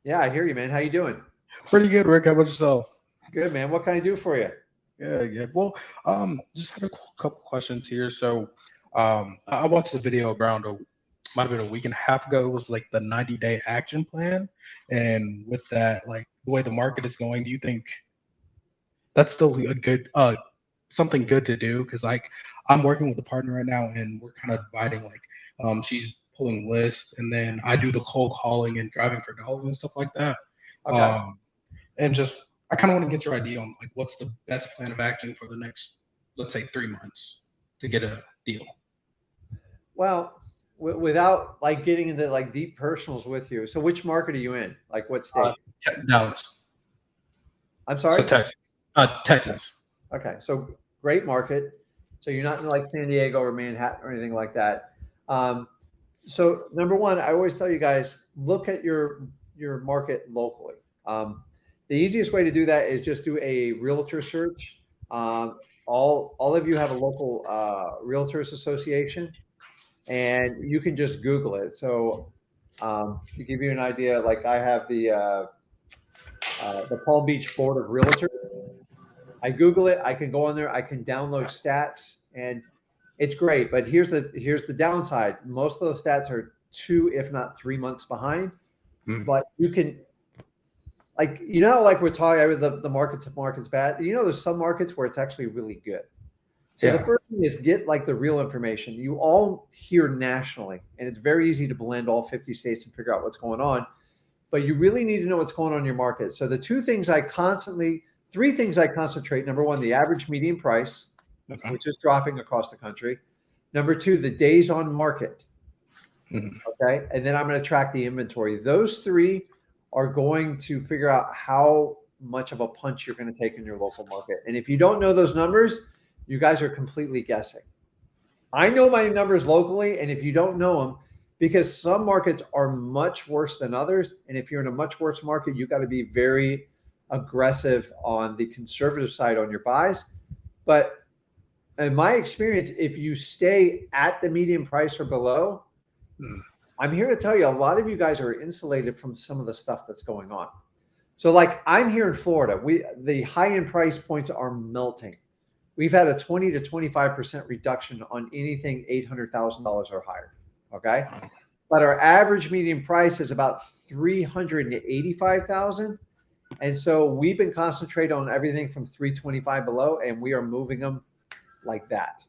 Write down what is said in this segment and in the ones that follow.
Yeah, I hear you, man. How you doing? Pretty good, Rick. How about yourself? Good, man. What can I do for you? Yeah, yeah. Well, just had a couple questions here. So, I watched the video around might have been a week and a half ago. It was like the 90-day action plan, and with that, like the way the market is going, do you think that's still a good something good to do? Because like I'm working with a partner right now, and we're kind of dividing. Like, she's pulling lists, and then I do the cold calling and driving for dollars and stuff like that. Okay. Um, and just I kind of want to get your idea on like what's the best plan of action for the next, let's say, 3 months to get a deal. Well, without like getting into like deep personals with you. So, which market are you in? Like, what Uh, state? Dallas, I'm so sorry. Texas, Texas. Okay. So, great market. So, you're not in like San Diego or Manhattan or anything like that. Um, so, number one, I always tell you guys look at your market locally. Um, the easiest way to do that is just do a realtor search. All of you have a local realtors association, and you can just Google it. So to give you an idea, like I have the Palm Beach Board of Realtors. I Google it. I can go on there. I can download stats, and it's great. But here's the downside. Most of the stats are 2, if not 3 months behind. Mm, But you can like how like we're talking the market's bad. There's some markets where it's actually really good. So the yeah, first thing is get like the real information. You all hear nationally, and it's very easy to blend all 50 states and figure out what's going on. But you really need to know what's going on in your market. So the three things I concentrate. Number one, the average median price, okay. which is dropping across the country. Number two, the days on market. Mm, Okay. And then I'm going to track the inventory. Those three are going to figure out how much of a punch you're going to take in your local market. And if you don't know those numbers, you guys are completely guessing. I know my numbers locally, and if you don't know them, because some markets are much worse than others, and if you're in a much worse market, you got to be very aggressive on the conservative side on your buys. But in my experience, if you stay at the median price or below, mm, I'm here to tell you a lot of you guys are insulated from some of the stuff that's going on. So, like I'm here in Florida, the high end price points are melting. We've had a 20 to 25% reduction on anything $800,000 or higher. Okay. But our average median price is about 385,000. And so we've been concentrating on everything from 325 below, and we are moving them like that.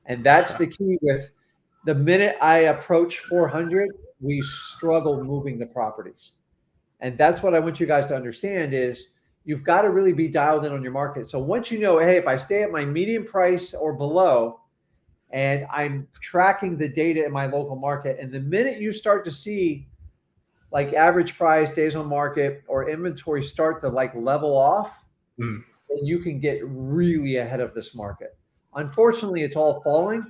And that's okay. the key with the minute I approach 400, we struggle moving the properties. And that's what I want you guys to understand is you've got to really be dialed in on your market. So once you know, hey, if I stay at my median price or below, and I'm tracking the data in my local market, and the minute you start to see like average price, days on market, or inventory start to like level off, Mm, then you can get really ahead of this market. Unfortunately, it's all falling.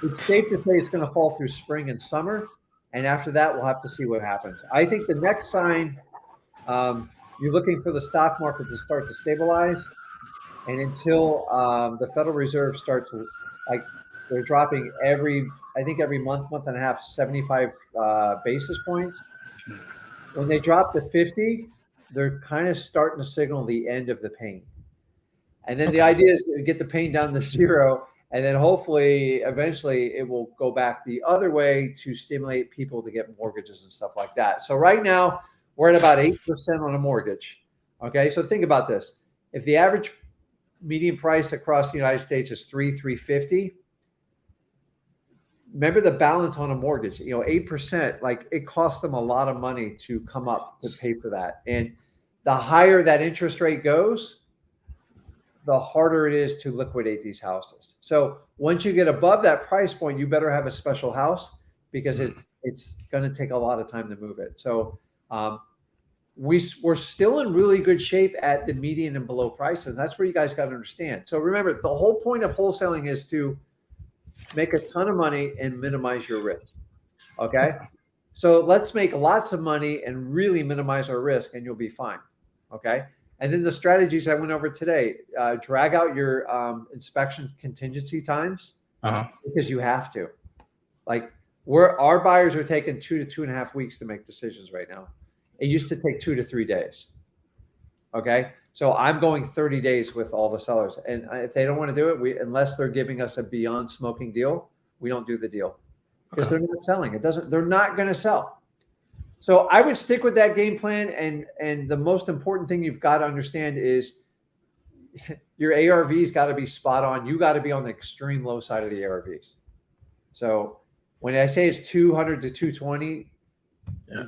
It's safe to say it's going to fall through spring and summer. And after that, we'll have to see what happens. I think the next sign, you're looking for the stock market to start to stabilize. And until the Federal Reserve starts, like they're dropping I think every month and a half, 75 basis points. When they drop to 50, they're kind of starting to signal the end of the pain. And then the okay. idea is to get the pain down to zero. And then hopefully, eventually, it will go back the other way to stimulate people to get mortgages and stuff like that. So right now, we're at about 8% on a mortgage. Okay, so think about this. If the average median price across the United States is 350, remember the balance on a mortgage, 8%, like it costs them a lot of money to come up to pay for that. And the higher that interest rate goes, the harder it is to liquidate these houses. So once you get above that price point, you better have a special house because Mm, it's going to take a lot of time to move it. So um, we're still in really good shape at the median and below prices. That's where you guys got to understand. So remember, the whole point of wholesaling is to make a ton of money and minimize your risk. Okay. okay. So let's make lots of money and really minimize our risk, and you'll be fine. Okay. And then the strategies I went over today, drag out your inspection contingency times Uh-huh. because you have to. Like our buyers are taking 2 to 2.5 weeks to make decisions right now. It used to take 2 to 3 days. Okay. So I'm going 30 days with all the sellers. And if they don't want to do it, unless they're giving us a beyond smoking deal, we don't do the deal because they're not selling. They're not going to sell. So I would stick with that game plan. And the most important thing you've got to understand is your ARV's got to be spot on. You got to be on the extreme low side of the ARVs. So when I say it's 200 to 220,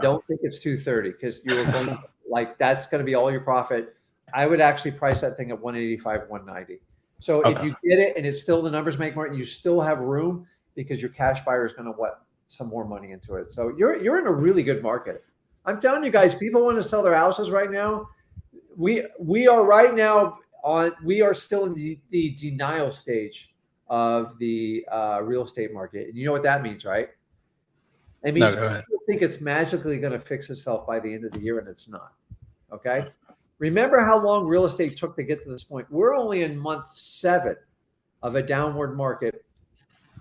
don't think it's 230 because you're going like that's going to be all your profit. I would actually price that thing at 185, 190. So if you get it and it's still the numbers make more, you still have room because your cash buyer is going to want some more money into it. So you're in a really good market. I'm telling you guys, people want to sell their houses right now. We are right now we are still in the denial stage of the real estate market. And you know what that means, right? It means people think it's magically going to fix itself by the end of the year, and it's not. Okay. Remember how long real estate took to get to this point. We're only in month 7 of a downward market.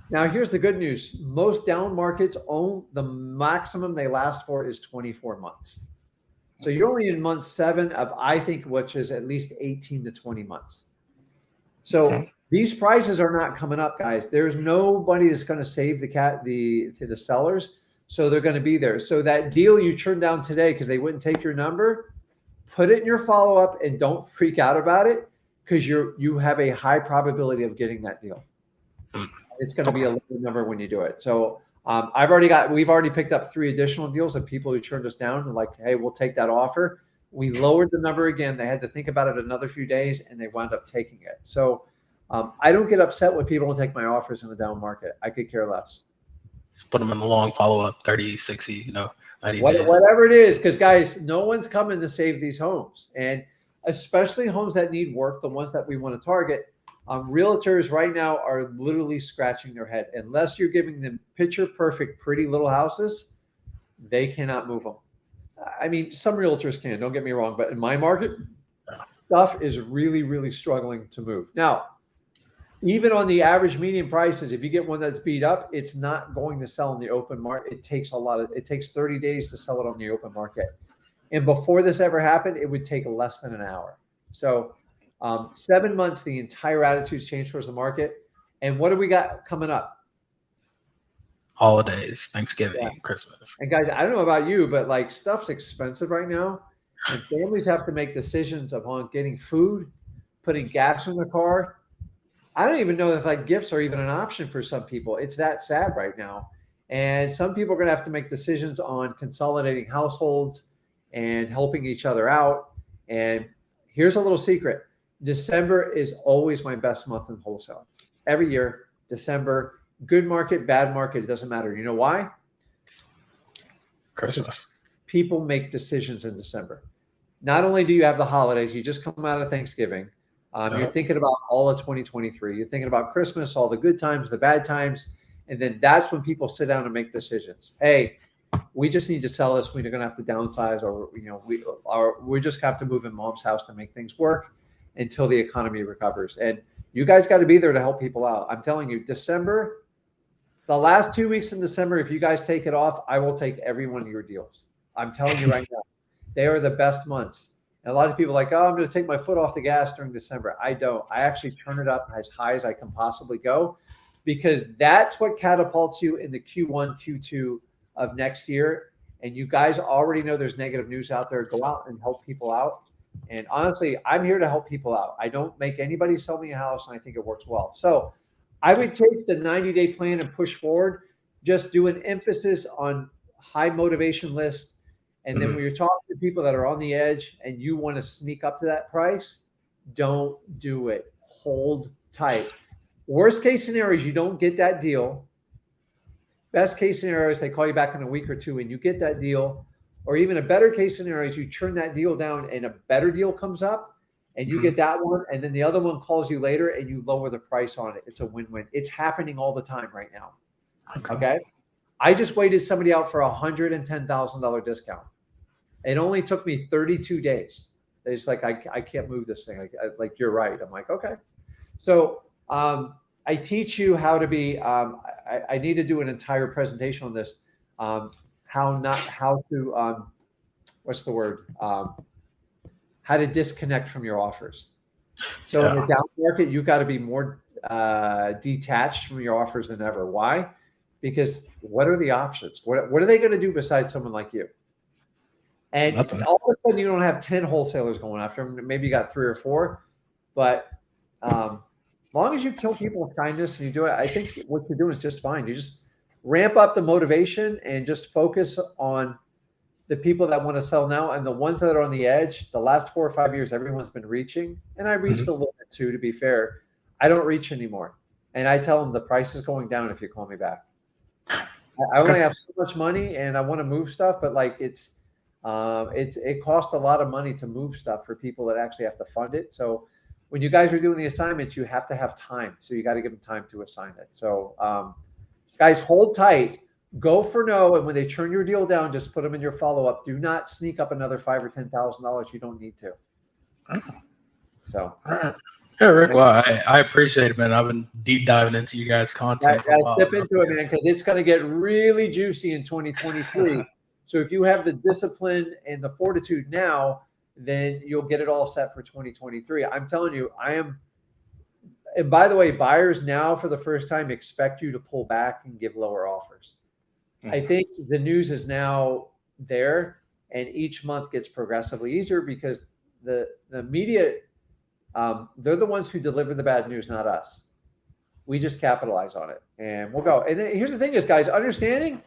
Now, here's the good news. Most down markets the maximum they last for is 24 months. So you're only in month 7 of, I think, which is at least 18 to 20 months. So these prices are not coming up, guys. There's nobody that's going to save the sellers. So they're going to be there. So that deal you turned down today because they wouldn't take your number, put it in your follow-up and don't freak out about it because you have a high probability of getting that deal. It's going to be a low number when you do it. So we've already picked up 3 additional deals of people who turned us down and like, hey, we'll take that offer. We lowered the number again. They had to think about it another few days and they wound up taking it. So I don't get upset when people don't take my offers in the down market. I could care less. Put them in the long follow-up, 30, 60, 90 days. Whatever it is, because guys, no one's coming to save these homes. And especially homes that need work, the ones that we want to target, realtors right now are literally scratching their head. Unless you're giving them picture perfect, pretty little houses, they cannot move them. I mean, some realtors can, don't get me wrong, but in my market, stuff is really, really struggling to move. Now, even on the average median prices, if you get one that's beat up, it's not going to sell in the open market. It takes 30 days to sell it on the open market. And before this ever happened, it would take less than an hour. So 7 months, the entire attitude's changed towards the market. And what do we got coming up? Holidays, Thanksgiving, Christmas. And guys, I don't know about you, but like stuff's expensive right now. And families have to make decisions upon getting food, putting gas in their car. I don't even know if like gifts are even an option for some people. It's that sad right now. And some people are going to have to make decisions on consolidating households and helping each other out. And here's a little secret. December is always my best month in wholesale. Every year, December, good market, bad market, it doesn't matter. You know why? Christmas. People make decisions in December. Not only do you have the holidays, you just come out of Thanksgiving. You're thinking about all of 2023. You're thinking about Christmas, all the good times, the bad times. And then that's when people sit down and make decisions. Hey, we just need to sell this. We're going to have to downsize or, we just have to move in mom's house to make things work until the economy recovers. And you guys got to be there to help people out. I'm telling you, December, the last 2 weeks in December, if you guys take it off, I will take every one of your deals. I'm telling you right now, they are the best months. And a lot of people are like, oh, I'm going to take my foot off the gas during December. I don't. I actually turn it up as high as I can possibly go because that's what catapults you in the Q1, Q2 of next year. And you guys already know there's negative news out there. Go out and help people out. And honestly, I'm here to help people out. I don't make anybody sell me a house, and I think it works well. So I would take the 90-day plan and push forward. Just do an emphasis on high motivation list. And then when you're talking to people that are on the edge and you want to sneak up to that price, don't do it. Hold tight. Worst case scenario is you don't get that deal. Best case scenario is they call you back in a week or two and you get that deal. Or even a better case scenario is you turn that deal down and a better deal comes up and you get that one. And then the other one calls you later and you lower the price on it. It's a win-win. It's happening all the time right now. Okay. I just waited somebody out for $110,000 discount. It only took me 32 days. It's like, I can't move this thing. Like, you're right. I'm like, okay. So I teach you how to be, I need to do an entire presentation on this. what's the word? How to disconnect from your offers. So in the down market, you got to be more detached from your offers than ever. Why? Because what are the options? What are they going to do besides someone like you? And Nothing. all of a sudden, you don't have 10 wholesalers going after them. Maybe you got 3 or 4, but as long as you kill people with kindness and you do it, I think what you're doing is just fine. You just ramp up the motivation and just focus on the people that want to sell now, and the ones that are on the edge. The last 4 or 5 years, everyone's been reaching, and I reached a little bit too, to be fair. I don't reach anymore, and I tell them the price is going down if you call me back. I only have so much money, and I want to move stuff, but like it costs a lot of money to move stuff for people that actually have to fund it. So when you guys are doing the assignments, you have to have time. So you got to give them time to assign it. So guys, hold tight. Go for no, and when they turn your deal down, just put them in your follow-up. Do not sneak up another $5,000 or $10,000. You don't need to. So, yeah, Rick. Well, I appreciate it, man. I've been deep diving into you guys' content. Step into it, man, because it's going to get really juicy in 2023. So if you have the discipline and the fortitude now, then you'll get it all set for 2023. I'm telling you, I am. And by the way, buyers now for the first time expect you to pull back and give lower offers. I think the news is now there, and each month gets progressively easier because the media, they're the ones who deliver the bad news, not us. We just capitalize on it, and we'll go. And then here's the thing is, guys, understanding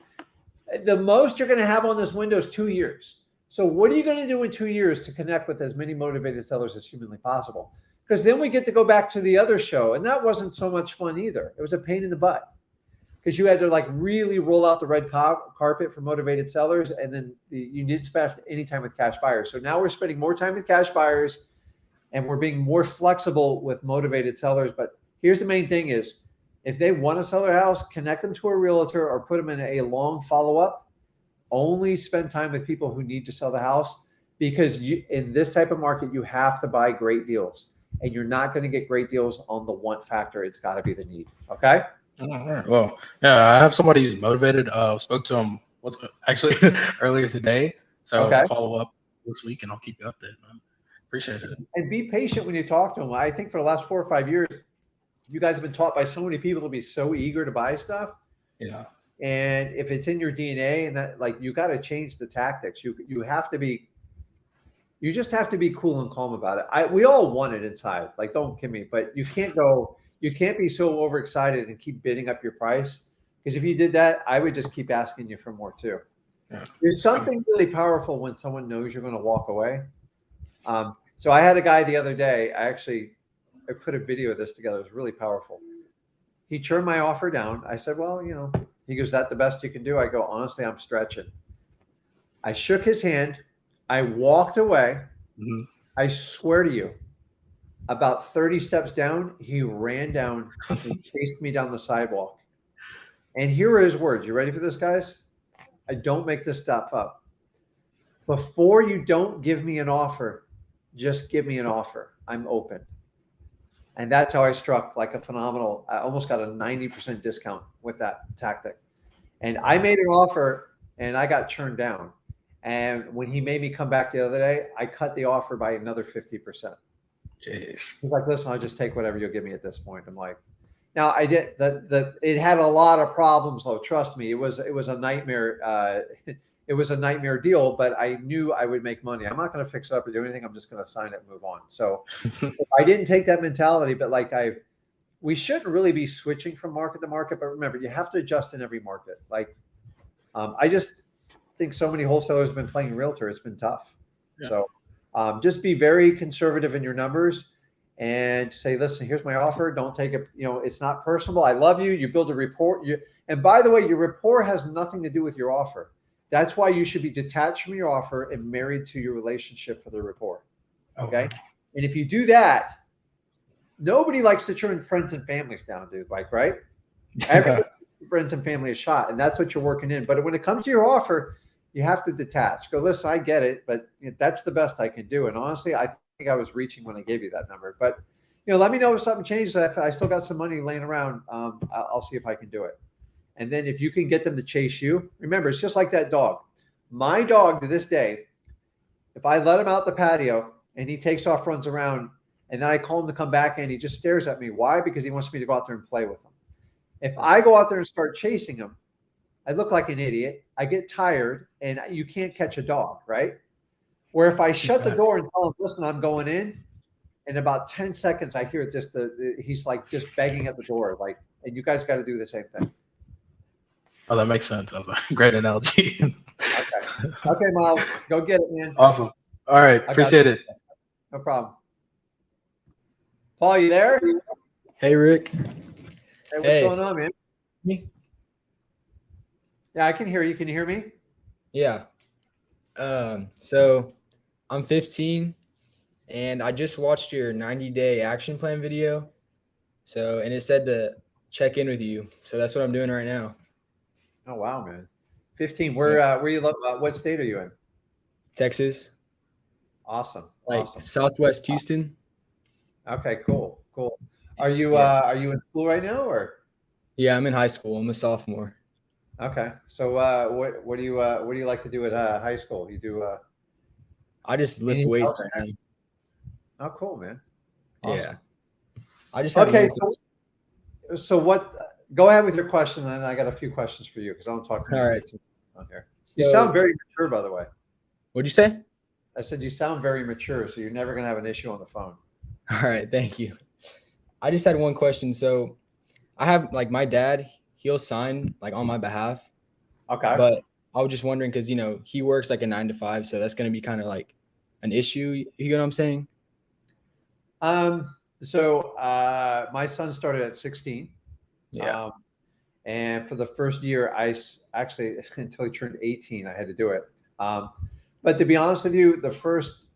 the most you're going to have on this window is 2 years. So what are you going to do in 2 years to connect with as many motivated sellers as humanly possible? Because then we get to go back to the other show, and that wasn't so much fun either. It was a pain in the butt because you had to like really roll out the red carpet for motivated sellers, and then you didn't spend any time with cash buyers. So now we're spending more time with cash buyers, and we're being more flexible with motivated sellers. But here's the main thing is, if they want to sell their house, connect them to a realtor or put them in a long follow-up. Only spend time with people who need to sell the house, because in this type of market, you have to buy great deals, and you're not going to get great deals on the want factor. It's got to be the need. Okay. All right. Well, yeah, I have somebody who's motivated. Spoke to him actually earlier today. So I'll follow up this week, and I'll keep you updated, man. Appreciate it. And be patient when you talk to them. I think for the last 4 or 5 years, you guys have been taught by so many people to be so eager to buy stuff. Yeah. And if it's in your DNA, and that, like, you got to change the tactics. You have to be, you just have to be cool and calm about it. We all want it inside. Like, don't kid me, but you can't be so overexcited and keep bidding up your price. Because if you did that, I would just keep asking you for more too. Yeah. There's something really powerful when someone knows you're going to walk away. So I had a guy the other day, I put a video of this together. It was really powerful. He turned my offer down. I said, well, he goes, that the best you can do? I go, honestly, I'm stretching. I shook his hand. I walked away. Mm-hmm. I swear to you, about 30 steps down, he ran down and chased me down the sidewalk. And here are his words. You ready for this, guys? I don't make this stuff up. Before you don't give me an offer, just give me an offer. I'm open. And that's how I struck like a phenomenal, I almost got a 90% discount with that tactic. And I made an offer and I got turned down. And when he made me come back the other day, I cut the offer by another 50%. Jeez. He's like, listen, I'll just take whatever you'll give me at this point. I'm like, now I did it had a lot of problems though. Trust me, it was a nightmare. It was a nightmare deal, but I knew I would make money. I'm not going to fix it up or do anything. I'm just going to sign it and move on. So I didn't take that mentality, but like we shouldn't really be switching from market to market, but remember, you have to adjust in every market. Like, I just think so many wholesalers have been playing realtor. It's been tough. Yeah. So just be very conservative in your numbers and say, listen, here's my offer. Don't take it. It's not personal. I love you. You build a rapport. And by the way, your rapport has nothing to do with your offer. That's why you should be detached from your offer and married to your relationship for the rapport. Okay. And if you do that, nobody likes to turn friends and families down, dude. Like, right? Every friends and family is shot, and that's what you're working in. But when it comes to your offer, you have to detach. Go, listen, I get it, but that's the best I can do. And honestly, I think I was reaching when I gave you that number. But let me know if something changes. If I still got some money laying around, I'll see if I can do it. And then if you can get them to chase you, remember, it's just like that dog. My dog to this day, If I let him out the patio and he takes off, runs around, and then I call him to come back and he just stares at me. Why? Because he wants me to go out there and play with him. If I go out there and start chasing him, I look like an idiot. I get tired, and you can't catch a dog, right? Where if I shut the door and tell him, listen, I'm going in about 10 seconds, I hear just he's like just begging at the door, like, and you guys got to do the same thing. Oh, that makes sense. That was a great analogy. Okay, Miles, go get it, man. Awesome. All right. Appreciate it. No problem. Paul, you there? Hey, Rick. Hey, what's going on, man? Me? Yeah, I can hear you. Can you hear me? Yeah. So I'm 15 and I just watched your 90-day action plan video. And it said to check in with you. So that's what I'm doing right now. Oh, wow, man. 15. Where you live? What state are you in? Texas. Awesome. Like awesome. Southwest Houston. Okay, cool. Are you in school right now, or? Yeah, I'm in high school. I'm a sophomore. Okay. So what do you like to do at high school? You do I just lift weights right now. Oh, cool, man. Awesome. Yeah. I just have Okay, so what go ahead with your question, and I got a few questions for you because I don't talk to you on here. You sound very mature, by the way. What'd you say? I said you sound very mature, so you're never gonna have an issue on the phone. All right, thank you. I just had one question. So I have like my dad, he'll sign like on my behalf. Okay. But I was just wondering because he works like a 9 to 5, so that's gonna be kind of like an issue. You know what I'm saying? So my son started at 16. Yeah. And for the first year, I actually until he turned 18, I had to do it. But to be honest with you, the first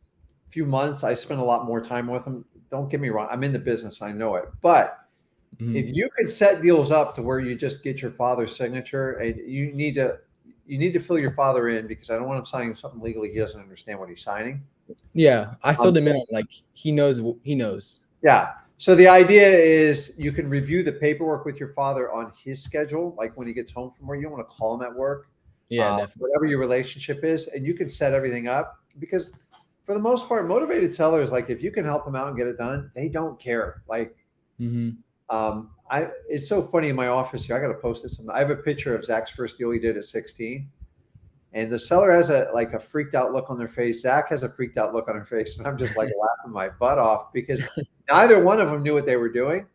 few months, I spent a lot more time with him. Don't get me wrong. I'm in the business. I know it. But if you could set deals up to where you just get your father's signature, and you need to fill your father in, because I don't want him signing something legally he doesn't understand what he's signing. Yeah, I filled him in on like he knows. Yeah. So the idea is you can review the paperwork with your father on his schedule, like when he gets home from work. You don't want to call him at work. Yeah, definitely. Whatever your relationship is, and you can set everything up, because for the most part, motivated sellers, like if you can help them out and get it done, they don't care. Like, it's so funny in my office here. I got to post this. I have a picture of Zach's first deal he did at 16. And the seller has a freaked out look on their face. Zach has a freaked out look on her face. And I'm just like laughing my butt off, because neither one of them knew what they were doing,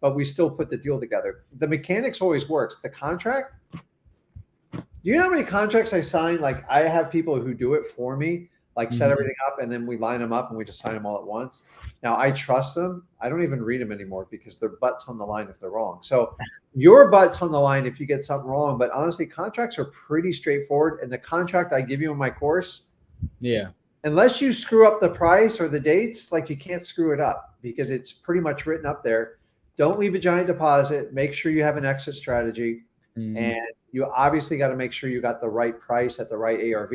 but we still put the deal together. The mechanics always works. The contract, do you know how many contracts I sign? Like, I have people who do it for me, like set everything up, and then we line them up and we just sign them all at once. Now, I trust them. I don't even read them anymore because their butt's on the line if they're wrong. So your butt's on the line if you get something wrong. But honestly, contracts are pretty straightforward. And the contract I give you in my course, unless you screw up the price or the dates, like, you can't screw it up because it's pretty much written up there. Don't leave a giant deposit. Make sure you have an exit strategy. And you obviously got to make sure you got the right price at the right ARV.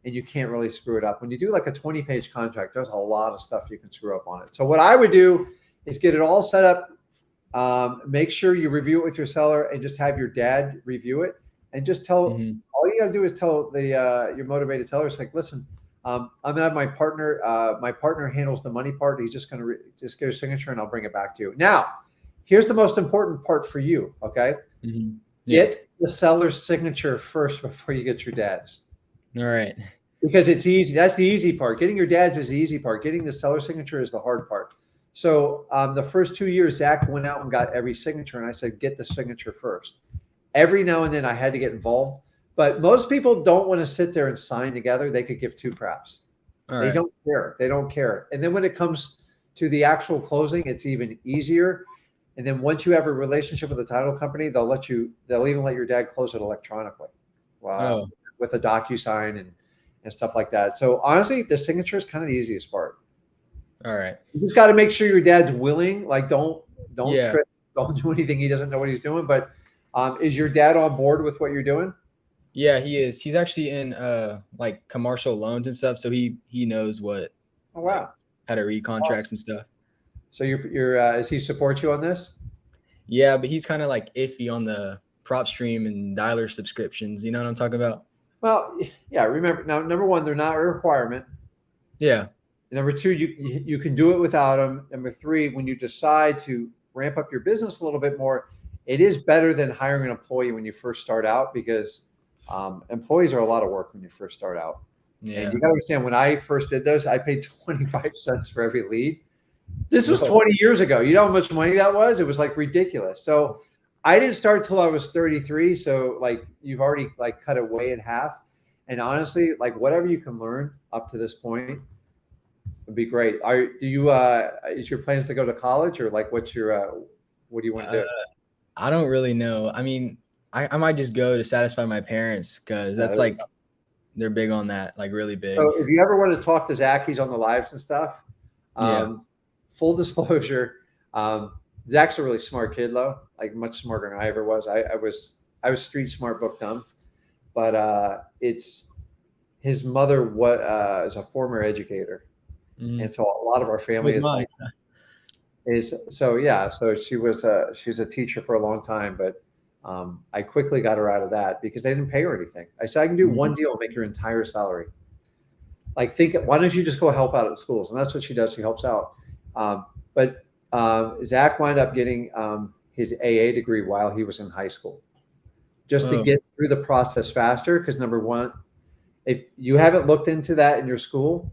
And you can't really screw it up. When you do like a 20-page contract, there's a lot of stuff you can screw up on it. So what I would do is get it all set up. Make sure you review it with your seller, and just have your dad review it, and just tell, all you got to do is tell your motivated sellers, like, listen, I'm gonna have my partner handles the money part. He's just gonna just get a signature and I'll bring it back to you. Now, here's the most important part for you. Okay. Get the seller's signature first before you get your dad's. All right. Because it's easy. That's the easy part. Getting your dad's is the easy part. Getting the seller signature is the hard part. So the first 2 years, Zach went out and got every signature, and I said, get the signature first. Every now and then I had to get involved, but most people don't want to sit there and sign together. They could give two craps. They don't care. They don't care. And then when it comes to the actual closing, it's even easier. And then once you have a relationship with the title company, they'll even let your dad close it electronically. Wow. With a DocuSign and stuff like that. So honestly, the signature is kind of the easiest part. All right. You just got to make sure your dad's willing. Like, don't trip, don't do anything he doesn't know what he's doing. But is your dad on board with what you're doing? Yeah, he is. He's actually in like commercial loans and stuff, so he knows what. Oh wow. How to read contracts and stuff. So does he support you on this? Yeah, but he's kind of like iffy on the PropStream and dialer subscriptions. You know what I'm talking about? Well, yeah. Remember, now, number one, they're not a requirement. Yeah. Number two, you can do it without them. Number three, when you decide to ramp up your business a little bit more, it is better than hiring an employee when you first start out, because employees are a lot of work when you first start out. And Yeah. you got to understand, when I first did those, I paid 25 cents for every lead. This was Whoa. 20 years ago. You know how much money that was? It was like ridiculous. So I didn't start till I was 33. So like you've already like cut it way in half. And honestly, like whatever you can learn up to this point would be great. Is your plans to go to college, or like what do you want to Uh, do? I don't really know. I mean, I might just go to satisfy my parents because that's like they're big on that, like really big. So if you ever want to talk to Zach, he's on the lives and stuff. Yeah. Full disclosure, Zach's a really smart kid, though, like much smarter than I ever was. I was street smart, book dumb, but it's his mother is a former educator, and so a lot of our family Who's is mine? like is so yeah. So she's a teacher for a long time, but I quickly got her out of that because they didn't pay her anything. I said I can do one deal and make your entire salary. Like, why don't you just go help out at schools? And that's what she does. She helps out. But Zach wound up getting his AA degree while he was in high school, just to Oh, get through the process faster. Because number one, if you haven't looked into that in your school,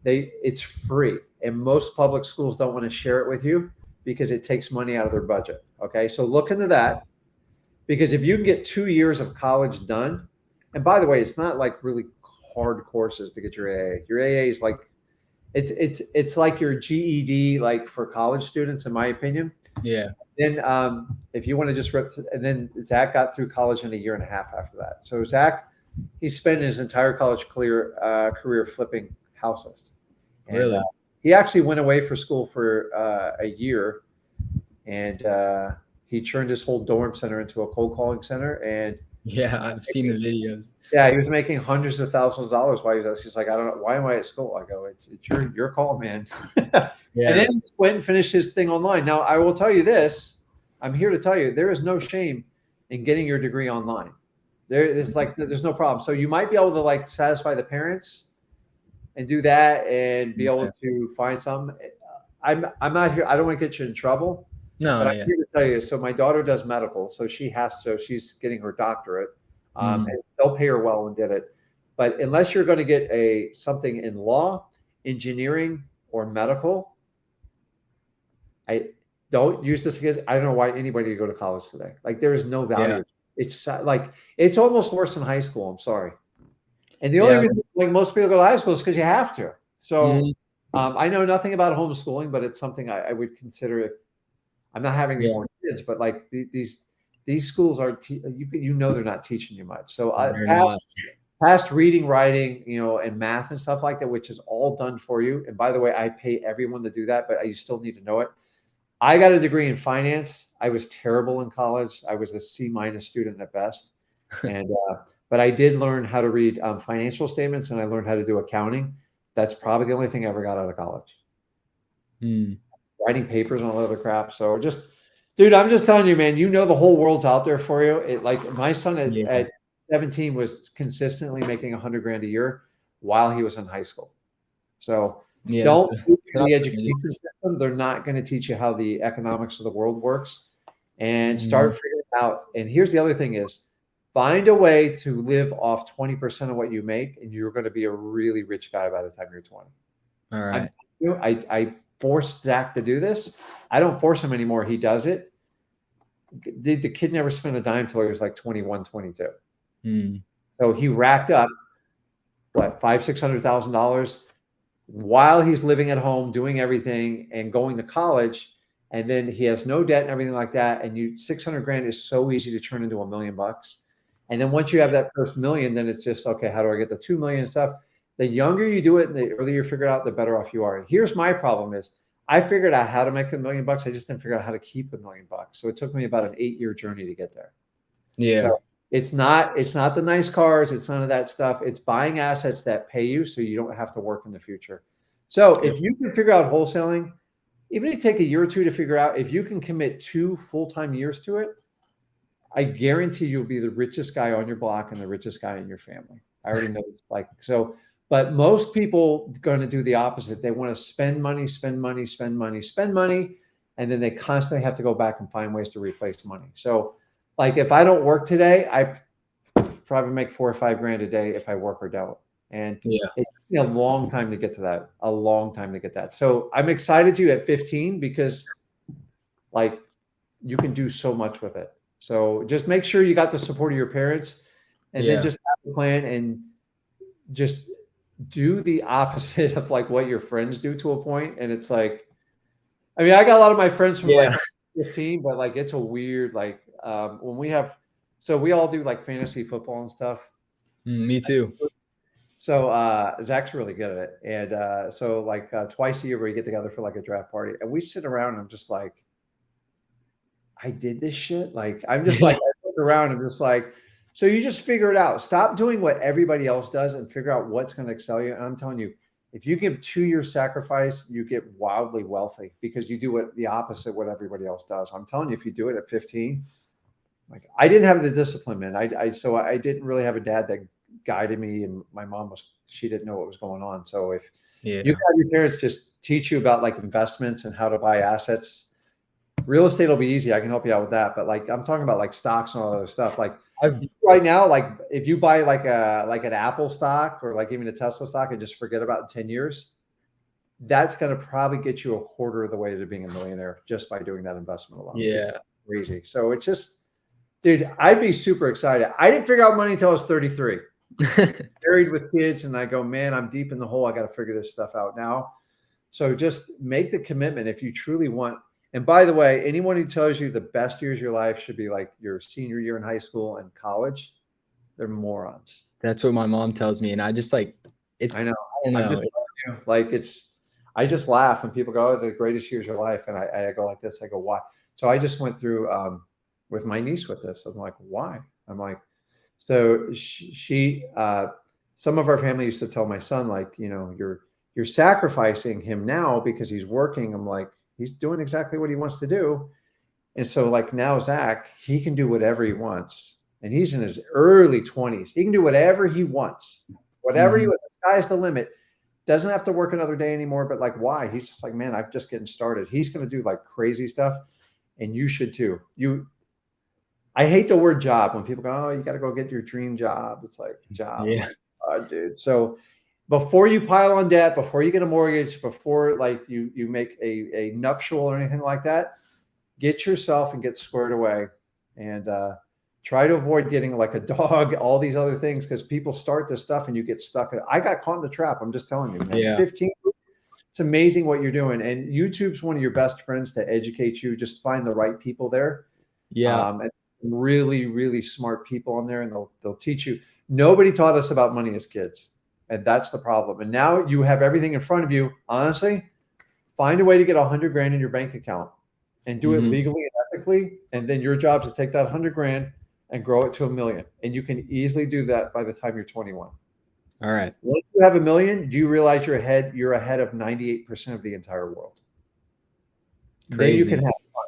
it's free, and most public schools don't want to share it with you because it takes money out of their budget. Okay, so look into that, because if you can get 2 years of college done, and by the way, it's not like really hard courses to get your AA. Your AA is like it's like your GED, like for college students, in my opinion. yeah. Then if you want to just rip, and then Zach got through college in a year and a half after that. So Zach, he spent his entire college career flipping houses, and Really? he actually went away for school for a year, and he turned his whole dorm center into a cold calling center. And Yeah, I've seen the videos. yeah, he was making hundreds of thousands of dollars while he was. He's like, I don't know, why am I at school? I go, it's your call, man. And Yeah. then he went and finished his thing online. Now, I will tell you this. I'm here to tell you there is no shame in getting your degree online. There's no problem. So you might be able to like satisfy the parents and do that and be able to find some. I'm not here. I don't want to get you in trouble, No, but I'm yeah. here to tell you. So my daughter does medical, so she's getting her doctorate. And they'll pay her well and did it. But unless you're going to get something in law, engineering, or medical, I don't use this against. I don't know why anybody would go to college today. Like there is no value. Yeah. It's like it's almost worse than high school. I'm sorry. And the only Yeah. reason like most people go to high school is because you have to. So Mhm. I know nothing about homeschooling, but it's something I would consider if I'm not having any Yeah. more kids. But like these schools are you know they're not teaching you much. So They're not. past reading, writing, and math and stuff like that, which is all done for you. And by the way, I pay everyone to do that, but you still need to know it. I got a degree in finance. I was terrible in college. I was a C-minus student at best. And but I did learn how to read financial statements, and I learned how to do accounting. That's probably the only thing I ever got out of college. Mm. Writing papers and all that other crap. So dude, I'm just telling you, man, the whole world's out there for you. Like my son Yeah. at 17 was consistently making 100 grand a year while he was in high school. So Yeah. don't move to the opportunity. education system. They're not going to teach you how the economics of the world works, and start figuring out. And here's the other thing is find a way to live off 20% of what you make, and you're going to be a really rich guy by the time you're 20. All right. I forced Zach to do this. I don't force him anymore. He does it. The kid never spent a dime till he was like 21, 22. So he racked up what, $500,000-$600,000 while he's living at home, doing everything and going to college. And then he has no debt and everything like that. And 600 grand is so easy to turn into $1 million. And then once you have that first million, then it's just, okay, how do I get the 2 million and stuff? The younger you do it and the earlier you figure it out, the better off you are. And here's my problem is I figured out how to make $1 million. I just didn't figure out how to keep $1 million. So it took me about an 8-year journey to get there. Yeah. So it's not the nice cars. It's none of that stuff. It's buying assets that pay you so you don't have to work in the future. So if you can figure out wholesaling, even if it take a year or two to figure out, if you can commit 2 full-time years to it, I guarantee you'll be the richest guy on your block and the richest guy in your family. I already know. So But most people are going to do the opposite. They want to spend money, spend money, spend money, spend money, and then they constantly have to go back and find ways to replace money. So, like if I don't work today, I probably make 4 or 5 grand a day if I work or don't. And Yeah. it took me a long time to get to that. A long time to get that. So I'm excited you at 15 because like you can do so much with it. So just make sure you got the support of your parents and then Yeah. just have a plan and just do the opposite of like what your friends do to a point. And it's like, I mean, I got a lot of my friends from Yeah. like 15, but like it's a weird, like when we have, so we all do like fantasy football and stuff. Me too. So Zach's really good at it. And so like twice a year we get together for like a draft party and we sit around and I'm just like, I did this shit. Like I'm just like, I look around and I'm just like, so you just figure it out. Stop doing what everybody else does and figure out what's going to excel you. And I'm telling you, if you give 2 years sacrifice, you get wildly wealthy because you do what the opposite what everybody else does. I'm telling you, if you do it at 15, like I didn't have the discipline, man. So I didn't really have a dad that guided me, and my mom she didn't know what was going on. So if you have your parents just teach you about like investments and how to buy assets, real estate will be easy. I can help you out with that. But like I'm talking about like stocks and all that other stuff. Like right now, like if you buy like an Apple stock or like even a Tesla stock and just forget about it in 10 years, that's going to probably get you a quarter of the way to being a millionaire just by doing that investment alone. Yeah. It's crazy. So it's just, dude, I'd be super excited. I didn't figure out money until I was 33. Married with kids, and I go, man, I'm deep in the hole. I got to figure this stuff out now. So just make the commitment if you truly want. And by the way, anyone who tells you the best years of your life should be like your senior year in high school and college, they're morons. That's what my mom tells me, and I just like it's. I know. I don't know. Like I just laugh when people go, "Oh, the greatest years of your life," and I go like this. I go, "Why?" So I just went through with my niece with this. I'm like, "Why?" I'm like, so she some of our family used to tell my son like, you know, you're sacrificing him now because he's working. I'm like, he's doing exactly what he wants to do. And so like now Zach, he can do whatever he wants. And he's in his early 20s. He can do whatever he wants. Whatever he wants. The sky's the limit. Doesn't have to work another day anymore. But like, why? He's just like, man, I'm just getting started. He's going to do like crazy stuff. And you should too. I hate the word job when people go, oh, you got to go get your dream job. It's like job. Yeah. Like, dude. So before you pile on debt, before you get a mortgage, before like you make a nuptial or anything like that, get yourself and get squared away and try to avoid getting like a dog, all these other things, because people start this stuff and you get stuck. I got caught in the trap. I'm just telling you, man. Yeah. 15, it's amazing what you're doing. And YouTube's one of your best friends to educate you. Just find the right people there. Yeah. And really, really smart people on there, and they'll teach you. Nobody taught us about money as kids. And that's the problem. And now you have everything in front of you. Honestly, find a way to get 100 grand in your bank account and do it legally and ethically. And then your job is to take that 100 grand and grow it to $1 million. And you can easily do that by the time you're 21. All right. Once you have $1 million, do you realize you're ahead of 98% of the entire world? Crazy. Then you can have fun.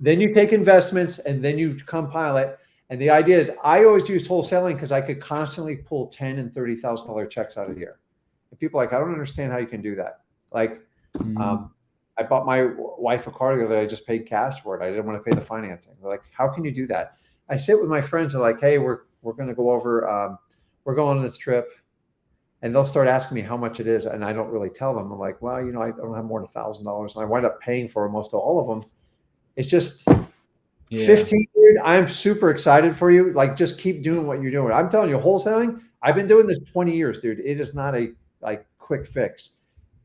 Then you take investments and then you compile it. And the idea is I always used wholesaling because I could constantly pull $10,000 and $30,000 checks out of the year. And people are like, I don't understand how you can do that. Like, I bought my wife a car the other day. I just paid cash for it. I didn't want to pay the financing. They're like, how can you do that? I sit with my friends and like, hey, we're going to go over, we're going on this trip. And they'll start asking me how much it is. And I don't really tell them. I'm like, well, you know, I don't have more than $1,000. And I wind up paying for most of all of them. It's just 15, dude. I'm super excited for you. Like, just keep doing what you're doing. I'm telling you, wholesaling, I've been doing this 20 years, dude. It is not a like quick fix.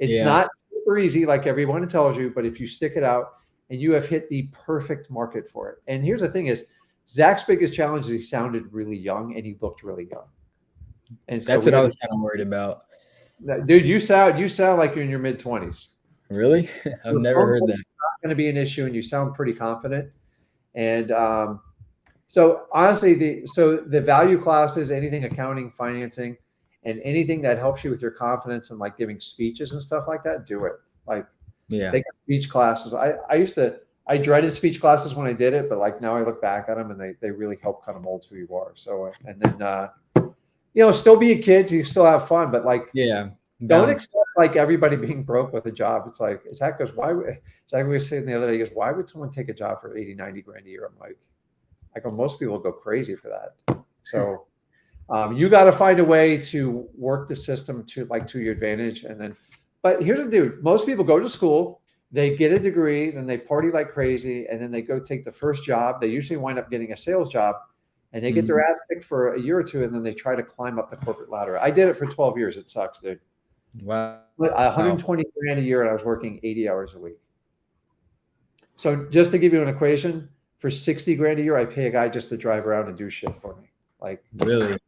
It's not super easy like everyone tells you, but if you stick it out and you have hit the perfect market for it. And here's the thing is, Zach's biggest challenge is he sounded really young and he looked really young. And so that's what I was kind of worried about. Dude, you sound like you're in your mid-20s. Really? I've never heard that. It's not going to be an issue, and you sound pretty confident. And so honestly, the value classes, anything accounting, financing, and anything that helps you with your confidence and like giving speeches and stuff like that, do it. Like, take speech classes. I dreaded speech classes when I did it, but like now I look back at them and they really help kind of mold who you are. So, and then, still be a kid, you still have fun, but like, Yeah. don't Balance. accept like everybody being broke with a job. It's like, Zach goes, Zach was saying the other day, he goes, why would someone take a job for 80, 90 grand a year? I'm like, I go, most people go crazy for that. So you got to find a way to work the system to your advantage. And then, but here's the dude, most people go to school, they get a degree, then they party like crazy, and then they go take the first job. They usually wind up getting a sales job, and they get their ass kicked for a year or two, and then they try to climb up the corporate ladder. I did it for 12 years. It sucks, dude. Wow. 120 grand a year, and I was working 80 hours a week. So just to give you an equation, for 60 grand a year, I pay a guy just to drive around and do shit for me. Like, Really?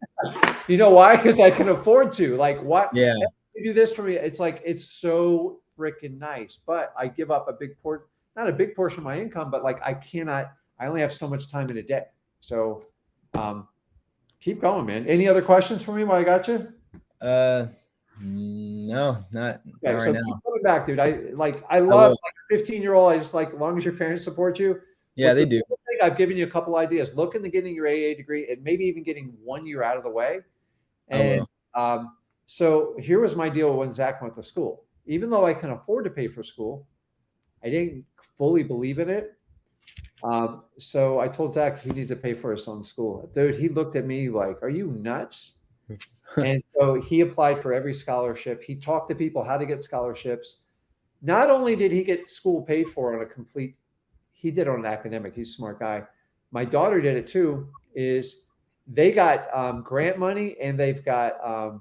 you know why? Because I can afford to. Like, what? Yeah. You do this for me. It's like, it's so freaking nice, but I give up a big portion, not a big portion of my income, but like, I only have so much time in a day. So keep going, man. Any other questions for me while I got you? No, not Okay, right so now. keep coming back, dude. I love like a 15-year-old. I just like, as long as your parents support you. Yeah, they do. I've given you a couple ideas. Look into getting your AA degree and maybe even getting 1 year out of the way. And so here was my deal when Zach went to school. Even though I can afford to pay for school, I didn't fully believe in it. So I told Zach he needs to pay for his own school. Dude, he looked at me like, are you nuts? And so he applied for every scholarship. He talked to people how to get scholarships. Not only did he get school paid for on a complete, he did on an academic. He's a smart guy. My daughter did it too. Is they got grant money and they got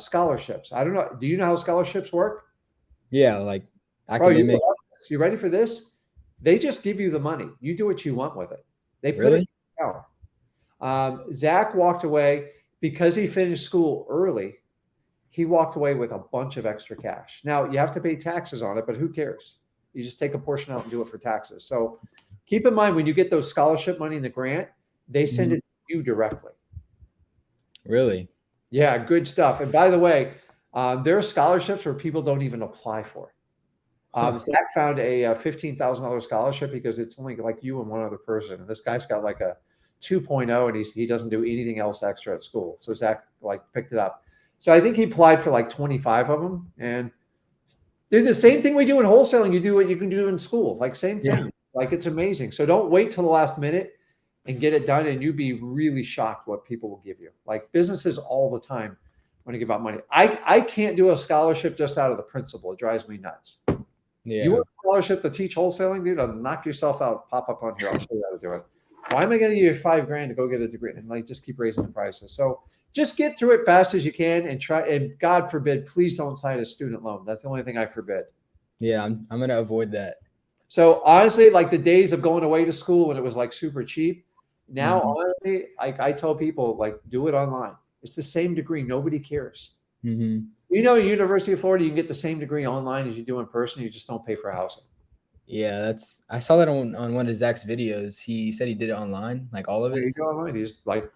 scholarships. I don't know. Do you know how scholarships work? Yeah, like academic. Bro, you ready for this? They just give you the money. You do what you want with it. They put Really? it down. Zach walked away because he finished school early. He walked away with a bunch of extra cash. Now you have to pay taxes on it, but who cares? You just take a portion out and do it for taxes. So keep in mind when you get those scholarship money in the grant, they send it to you directly. Really? Yeah, good stuff. And by the way, there are scholarships where people don't even apply for. Zach found a $15,000 scholarship because it's only like you and one other person. And this guy's got like a 2.0 and he doesn't do anything else extra at school. So Zach like picked it up. So I think he applied for like 25 of them. And dude, the same thing we do in wholesaling, you do what you can do in school. Like same thing. Yeah. Like it's amazing. So don't wait till the last minute and get it done. And you'd be really shocked what people will give you. Like businesses all the time want to give out money. I can't do a scholarship just out of the principle. It drives me nuts. Yeah. You want a scholarship to teach wholesaling, dude? I'll knock yourself out. Pop up on here. I'll show you how to do it. Why am I going to give you $5,000 to go get a degree and like just keep raising the prices? So just get through it fast as you can and try. And God forbid, please don't sign a student loan. That's the only thing I forbid. Yeah, I'm going to avoid that. So honestly, like the days of going away to school when it was like super cheap. Now, honestly, I tell people like do it online. It's the same degree. Nobody cares. You know, University of Florida, you can get the same degree online as you do in person. You just don't pay for housing. Yeah, I saw that on one of Zach's videos. He said he did it online, like all of it. You go online. He's like,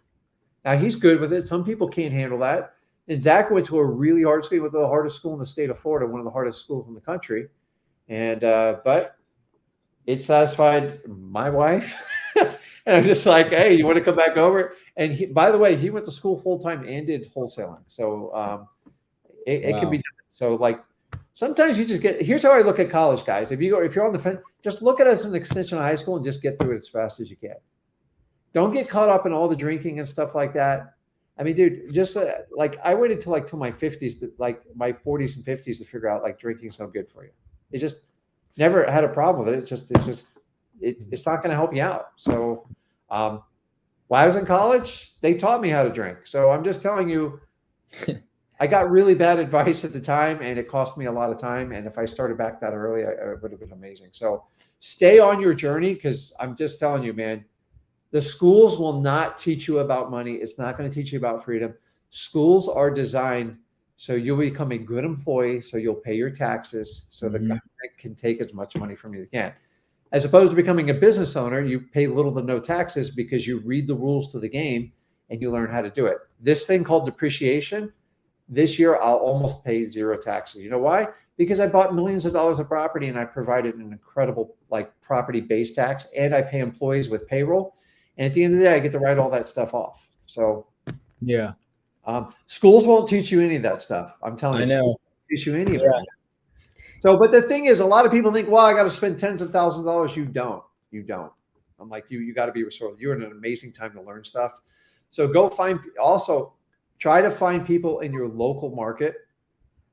now he's good with it. Some people can't handle that. And Zach went to a really hard school, went to the hardest school in the state of Florida, one of the hardest schools in the country. And but it satisfied my wife. And I'm just like, hey, you want to come back over? And he, by the way, he went to school full time and did wholesaling. So it can be done. So like sometimes you just get. Here's how I look at college, guys. If you're on the fence, just look at it as an extension of high school and just get through it as fast as you can. Don't get caught up in all the drinking and stuff like that. I mean, dude, just like I waited till my 50s, like my 40s and 50s to figure out like drinking's no good for you. It just never had a problem with it. It's not going to help you out. So while I was in college, they taught me how to drink. So I'm just telling you, I got really bad advice at the time and it cost me a lot of time. And if I started back that early, it would have been amazing. So stay on your journey because I'm just telling you, man, the schools will not teach you about money. It's not going to teach you about freedom. Schools are designed so you'll become a good employee, so you'll pay your taxes, so the government can take as much money from you as they can. As opposed to becoming a business owner, you pay little to no taxes because you read the rules to the game and you learn how to do it. This thing called depreciation, this year I'll almost pay zero taxes. You know why? Because I bought millions of dollars of property and I provided an incredible like property-based tax and I pay employees with payroll. And at the end of the day, I get to write all that stuff off. So yeah, Schools won't teach you any of that stuff. I'm telling I you, know. schools won't teach you any of Yeah. it. So, but the thing is, a lot of people think, well, I got to spend tens of thousands of dollars. You don't. You don't. I'm like, you got to be resourceful. You're in an amazing time to learn stuff. So go find, also try to find people in your local market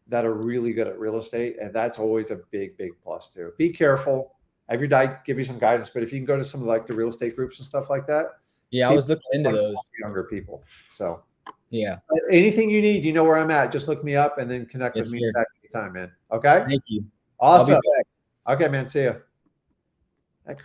that are really good at real estate. And that's always a big, big plus too. Be careful. Have your guy give you some guidance, but if you can go to some of like the real estate groups and stuff like that. Yeah, I was looking into those. Younger people. So yeah. Anything you need, you know where I'm at. Just look me up and then connect Yes, with me sir. back anytime, man. Okay. Thank you. Awesome. I'll be back. Okay, man. See you.